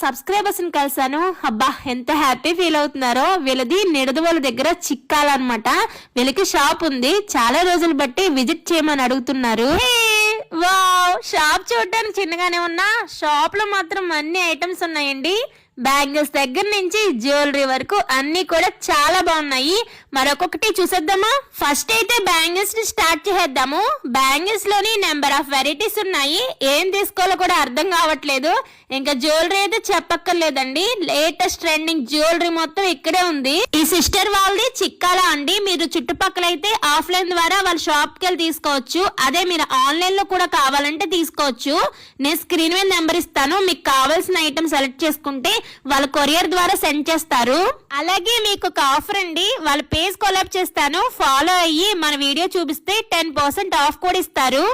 Subscribers ని కలిసాను. అబ్బా ఎంత హ్యాపీ ఫీల్ అవుతున్నారో. వీళ్ళది నిడదవోలు దగ్గర చిక్కాలన్నమాట. వీళ్ళకి షాప్ ఉంది, చాలా రోజులు బట్టి విజిట్ చేయమని అడుగుతున్నారు. వావ్, షాప్ చూడడానికి చిన్నగానే ఉన్నా షాప్ లో మాత్రం అన్ని ఐటమ్స్ ఉన్నాయండి. బ్యాంగిల్స్ దగ్గర నుంచి జ్యువెలరీ వరకు అన్ని కూడా చాలా బాగున్నాయి. మరొకటి చూసేద్దామా? ఫస్ట్ అయితే బ్యాంగిల్స్ ని స్టార్ట్ చేసేద్దాము. బ్యాంగిల్స్ లోని నెంబర్ ఆఫ్ వెరైటీస్ ఉన్నాయి, ఏం తీసుకోవాలో కూడా అర్థం కావట్లేదు. ఇంకా జ్యువెలరీ అయితే చెప్పక్కర్లేదండి, లేటెస్ట్ ట్రెండింగ్ జ్యువెలరీ మొత్తం ఇక్కడే ఉంది. ఈ సిస్టర్ వాళ్ళది చిక్కాల అండి. మీరు చుట్టుపక్కల అయితే ఆఫ్లైన్ ద్వారా వాళ్ళ షాప్ కి వెళ్ళి తీసుకోవచ్చు, అదే మీరు ఆన్లైన్ లో కూడా కావాలంటే తీసుకోవచ్చు. నేను స్క్రీన్ మీద నెంబర్ ఇస్తాను, మీకు కావాల్సిన ఐటమ్ సెలెక్ట్ చేసుకుంటే వాళ్ళ కొరియర్ ద్వారా సెండ్ చేస్తారు. అలాగే మీకు ఒక ఆఫర్ అండి, వాళ్ళ పేజ్ కొలాబ్ చేస్తాను, ఫాలో అయ్యి మన వీడియో చూపిస్తే 10% ఆఫ్ కూడా ఇస్తారు.